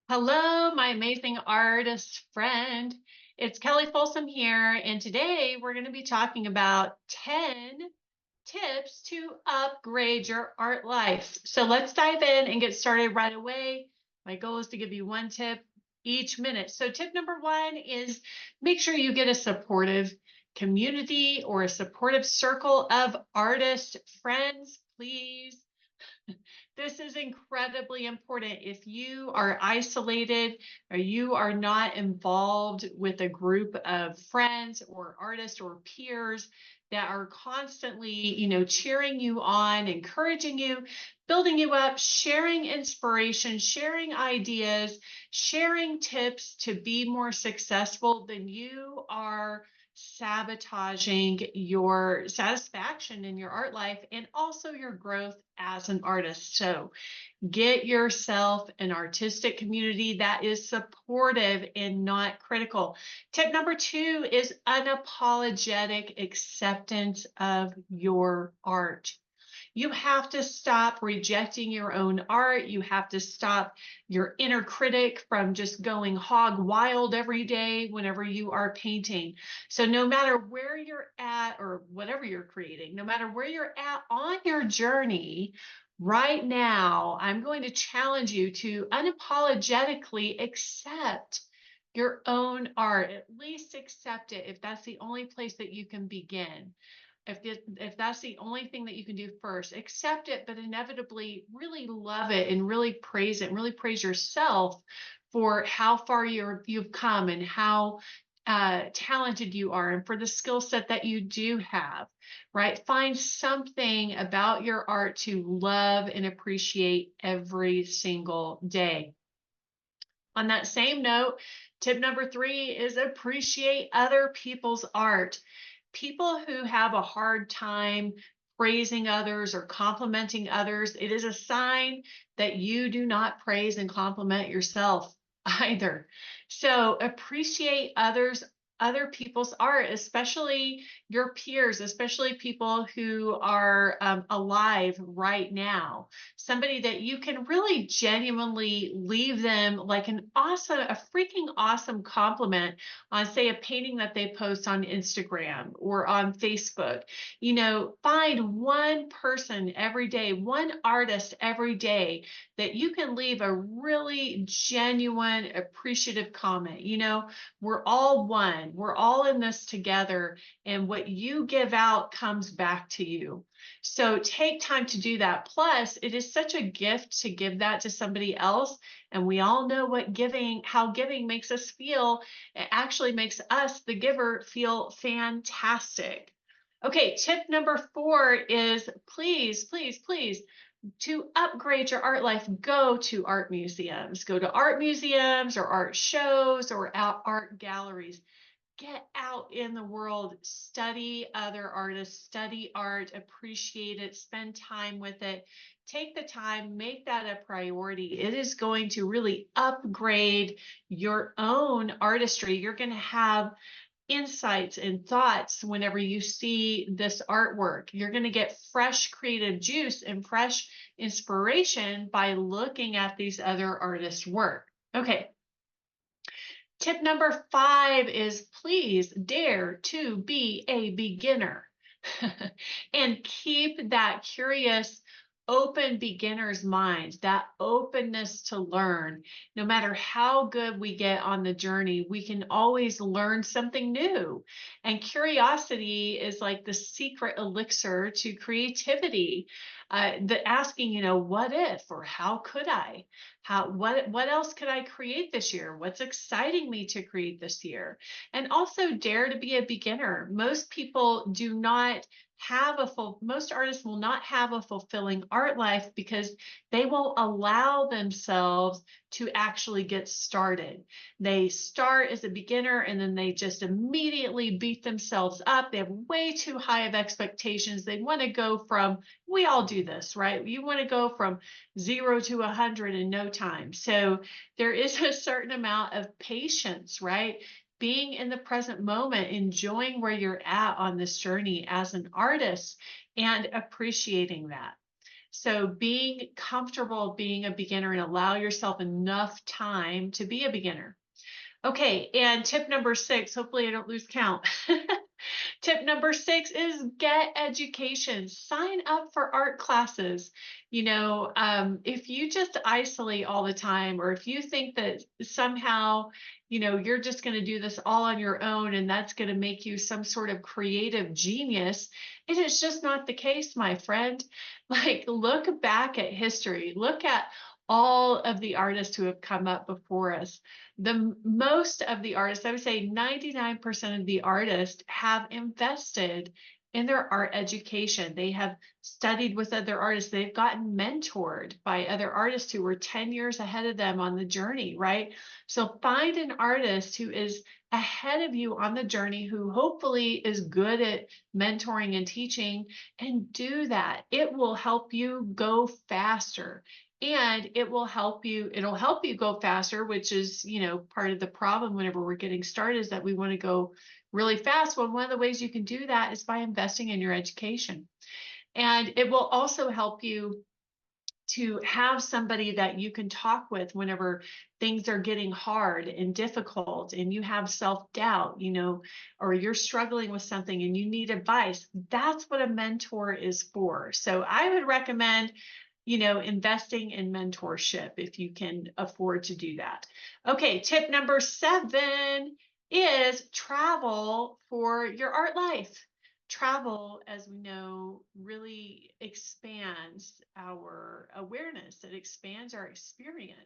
Hello, my amazing artist friend. It's Kelly Folsom here, and today we're going to be talking about 10 tips to upgrade your art life. So let's dive in and get started right away. My goal is to give you one tip each minute. So, tip number one is make sure you get a supportive community or a supportive circle of artist friends, please. This is incredibly important. If you are isolated or you are not involved with a group of friends or artists or peers that are constantly, cheering you on, encouraging you, building you up, sharing inspiration, sharing ideas, sharing tips to be more successful, then you are sabotaging your satisfaction in your art life and also your growth as an artist. So get yourself an artistic community that is supportive and not critical. Tip number two is unapologetic acceptance of your art. You have to stop rejecting your own art. You have to stop your inner critic from just going hog wild every day whenever you are painting. So, no matter where you're at or whatever you're creating, no matter where you're at on your journey, right now, I'm going to challenge you to unapologetically accept your own art. At least accept it if that's the only place that you can begin. If that's the only thing that you can do first, accept it, but inevitably really love it and really praise it and really praise yourself for how far you've come and how talented you are and for the skill set that you do have, right? Find something about your art to love and appreciate every single day. On that same note, tip number three is appreciate other people's art. People who have a hard time praising others or complimenting others, it is a sign that you do not praise and compliment yourself either. So appreciate other people's art, especially your peers, especially people who are alive right now. Somebody that you can really genuinely leave them like a freaking awesome compliment on, say, a painting that they post on Instagram or on Facebook. Find one person every day, one artist every day that you can leave a really genuine, appreciative comment. We're all one, we're all in this together, and what you give out comes back to you. So take time to do that. Plus, it is such a gift to give that to somebody else. And we all know how giving makes us feel. It actually makes us, the giver, feel fantastic. Okay, tip number four is please, please, please, to upgrade your art life, go to art museums. Go to art museums or art shows or art galleries. Get out in the world, study other artists, study art, appreciate it, spend time with it. Take the time, make that a priority. It is going to really upgrade your own artistry. You're going to have insights and thoughts whenever you see this artwork. You're going to get fresh creative juice and fresh inspiration by looking at these other artists' work. Okay. Tip number five is please dare to be a beginner and keep that curious, open beginner's mind, that openness to learn. No matter how good we get on the journey, we can always learn something new. And curiosity is like the secret elixir to creativity. The asking, what if or how could I? What else could I create this year? What's exciting me to create this year? And also dare to be a beginner. Most people do not most artists will not have a fulfilling art life because they won't allow themselves to actually get started. They start as a beginner and then they just immediately beat themselves up. They have way too high of expectations. They want to go from, we all do this, right? You want to go from 0 to 100 in no time. So there is a certain amount of patience, right? Being in the present moment, enjoying where you're at on this journey as an artist and appreciating that. So being comfortable being a beginner and allow yourself enough time to be a beginner. Okay, and tip number 6, hopefully I don't lose count. Tip number 6 is get education. Sign up for art classes. If you just isolate all the time, or if you think that somehow, you're just going to do this all on your own and that's going to make you some sort of creative genius, it is just not the case, my friend. Like, look back at history, look at all of the artists who have come up before us. Most of the artists, I would say 99% of the artists, have invested in their art education. They have studied with other artists. They've gotten mentored by other artists who were 10 years ahead of them on the journey, right? So find an artist who is ahead of you on the journey, who hopefully is good at mentoring and teaching, and do that. It will help you go faster, and it'll help you go faster, which is, part of the problem whenever we're getting started, is that we want to go really fast. Well, one of the ways you can do that is by investing in your education. And it will also help you to have somebody that you can talk with whenever things are getting hard and difficult and you have self-doubt, or you're struggling with something and you need advice. That's what a mentor is for. So I would recommend, investing in mentorship if you can afford to do that. Okay, tip number 7 is travel for your art life. Travel, as we know, really expands our awareness, it expands our experience.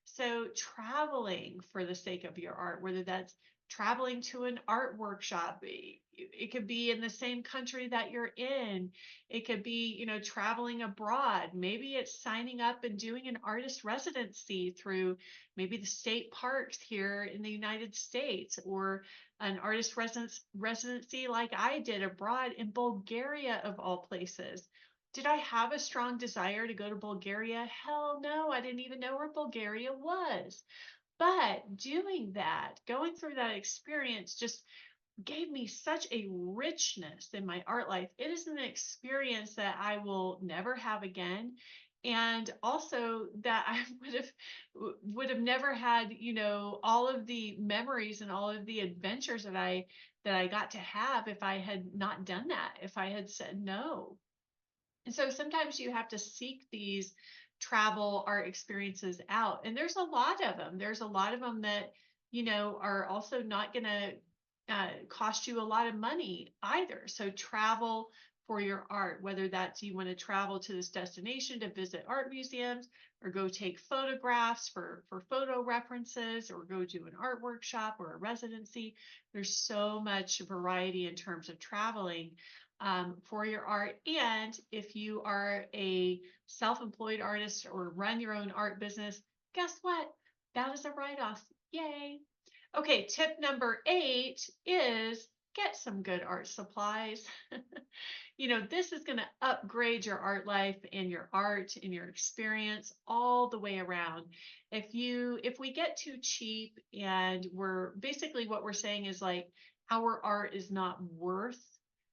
So, traveling for the sake of your art, whether that's traveling to an art workshop, it could be in the same country that you're in, it could be, traveling abroad. Maybe it's signing up and doing an artist residency through maybe the state parks here in the United States, or an artist residency like I did abroad in Bulgaria, of all places. Did I have a strong desire to go to Bulgaria? Hell no, I didn't even know where Bulgaria was. But doing that, going through that experience, just gave me such a richness in my art life. It is an experience that I will never have again. And also that I would have never had, all of the memories and all of the adventures that I got to have if I had not done that, if I had said no. And so sometimes you have to seek these travel art experiences out. And there's a lot of them. There's a lot of them that, are also not going to cost you a lot of money either. So travel for your art, whether that's you want to travel to this destination to visit art museums, or go take photographs for photo references, or go do an art workshop or a residency. There's so much variety in terms of traveling for your art. And if you are a self-employed artist or run your own art business, guess what? That is a write-off. Yay. Okay, tip number 8 is get some good art supplies. This is going to upgrade your art life and your art and your experience all the way around. If we get too cheap, and we're basically, what we're saying is, like, our art is not worth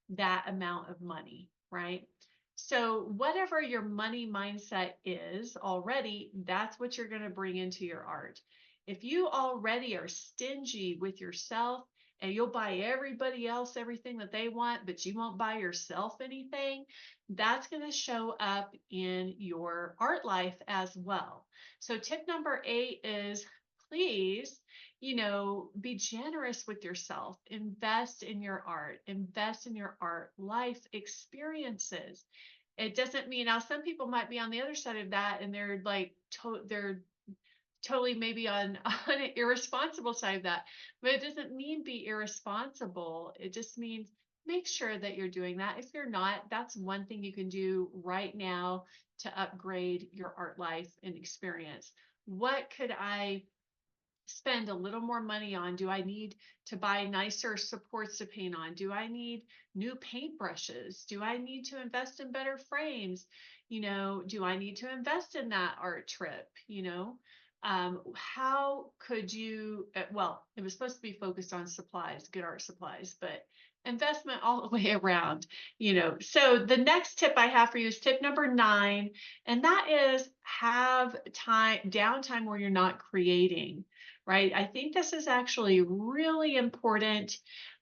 that amount of money, right? So whatever your money mindset is already, that's what you're going to bring into your art. If you already are stingy with yourself, and you'll buy everybody else everything that they want, but you won't buy yourself anything, that's going to show up in your art life as well. So tip number 8 is, please, be generous with yourself. Invest in your art. Invest in your art life experiences. It doesn't mean, now some people might be on the other side of that, and they're like, they're totally maybe on an irresponsible side of that. But it doesn't mean be irresponsible. It just means make sure that you're doing that. If you're not, that's one thing you can do right now to upgrade your art life and experience. What could I spend a little more money on? Do I need to buy nicer supports to paint on? Do I need new paintbrushes? Do I need to invest in better frames? Do I need to invest in that art trip? how could you, well, it was supposed to be focused on supplies, good art supplies, but investment all the way around, So the next tip I have for you is tip number 9, and that is have downtime where you're not creating, right? I think this is actually really important,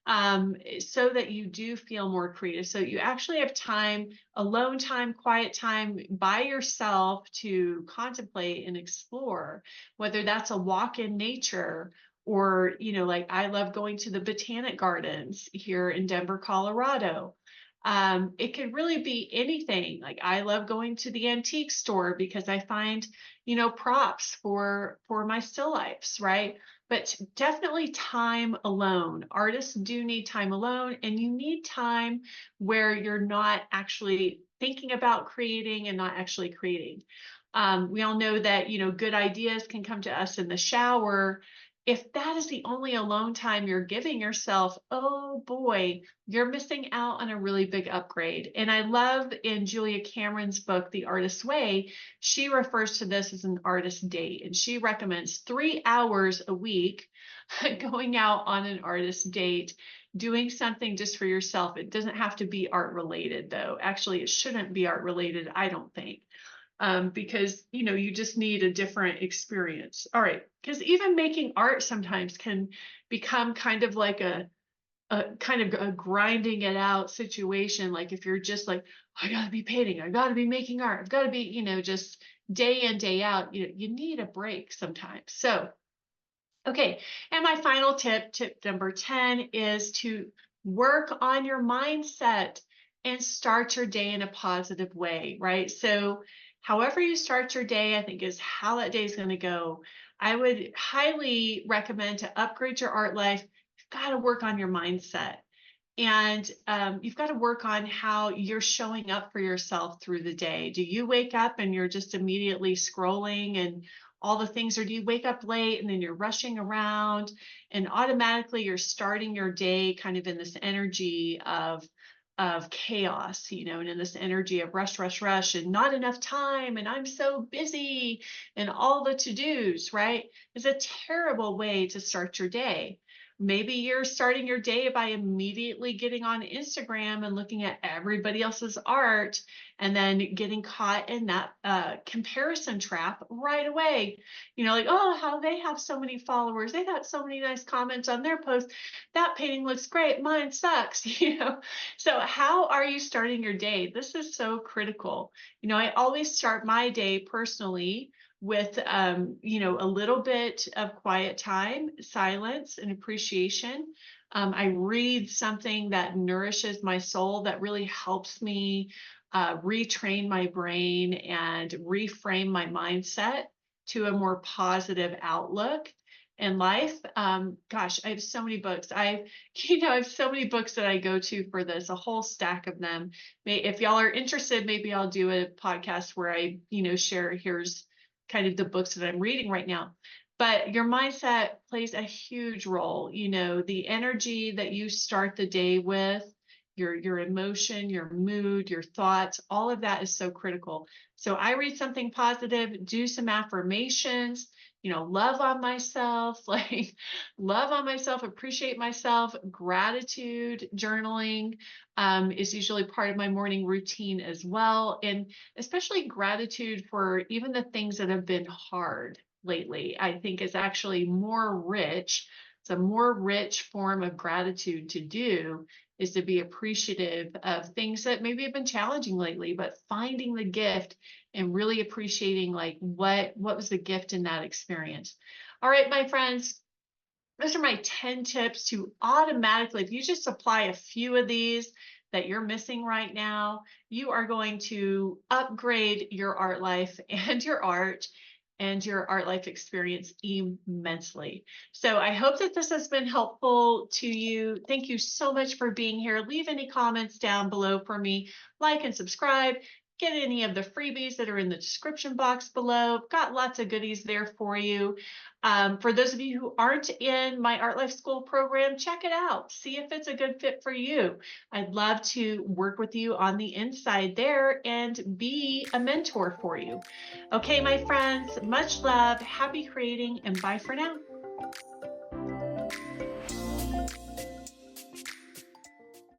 so that you do feel more creative. So you actually have time, alone time, quiet time by yourself to contemplate and explore, whether that's a walk in nature or, like I love going to the botanic gardens here in Denver, Colorado. It could really be anything. Like I love going to the antique store because I find, props for my still lifes, right? But definitely time alone. Artists do need time alone, and you need time where you're not actually thinking about creating and not actually creating. We all know that, good ideas can come to us in the shower. If that is the only alone time you're giving yourself, oh boy, you're missing out on a really big upgrade. And I love in Julia Cameron's book, The Artist's Way, she refers to this as an artist date. And she recommends 3 hours a week going out on an artist date, doing something just for yourself. It doesn't have to be art related, though. Actually, it shouldn't be art related, I don't think, because you just need a different experience. All right, because even making art sometimes can become kind of like a kind of a grinding it out situation. Like if you're just like, I gotta be painting, I gotta be making art, I've got to be, just day in, day out. You need a break sometimes. So okay, and my final tip number 10, is to work on your mindset and start your day in a positive way, right? So, however you start your day, I think is how that day is going to go. I would highly recommend to upgrade your art life. You've got to work on your mindset. And you've got to work on how you're showing up for yourself through the day. Do you wake up and you're just immediately scrolling and all the things, or do you wake up late and then you're rushing around and automatically you're starting your day kind of in this energy of chaos, and in this energy of rush, rush, rush, and not enough time, and I'm so busy, and all the to-dos, right? Is a terrible way to start your day. Maybe you're starting your day by immediately getting on Instagram and looking at everybody else's art and then getting caught in that comparison trap right away. Like, oh, how they have so many followers. They got so many nice comments on their post. That painting looks great. Mine sucks. So how are you starting your day? This is so critical. I always start my day personally with a little bit of quiet time, silence, and appreciation. I read something that nourishes my soul, that really helps me retrain my brain and reframe my mindset to a more positive outlook in life. Gosh, I have so many books. I have so many books that I go to for this, a whole stack of them. If y'all are interested, maybe I'll do a podcast where I, share, here's kind of the books that I'm reading right now. But your mindset plays a huge role. The energy that you start the day with, your emotion, your mood, your thoughts, all of that is so critical. So I read something positive, do some affirmations, love on myself, like love on myself, appreciate myself. Gratitude journaling is usually part of my morning routine as well. And especially gratitude for even the things that have been hard lately, I think is actually more rich. It's a more rich form of gratitude to do, is to be appreciative of things that maybe have been challenging lately, but finding the gift and really appreciating like what was the gift in that experience. All right, my friends, those are my 10 tips to automatically, if you just apply a few of these that you're missing right now, you are going to upgrade your art life and your art life experience immensely. So I hope that this has been helpful to you. Thank you so much for being here. Leave any comments down below for me, like and subscribe. get any of the freebies that are in the description box below. Got lots of goodies there for you. For those of you who aren't in my Art Life School program, check it out. See if it's a good fit for you. I'd love to work with you on the inside there and be a mentor for you. Okay, my friends, much love, happy creating, and bye for now.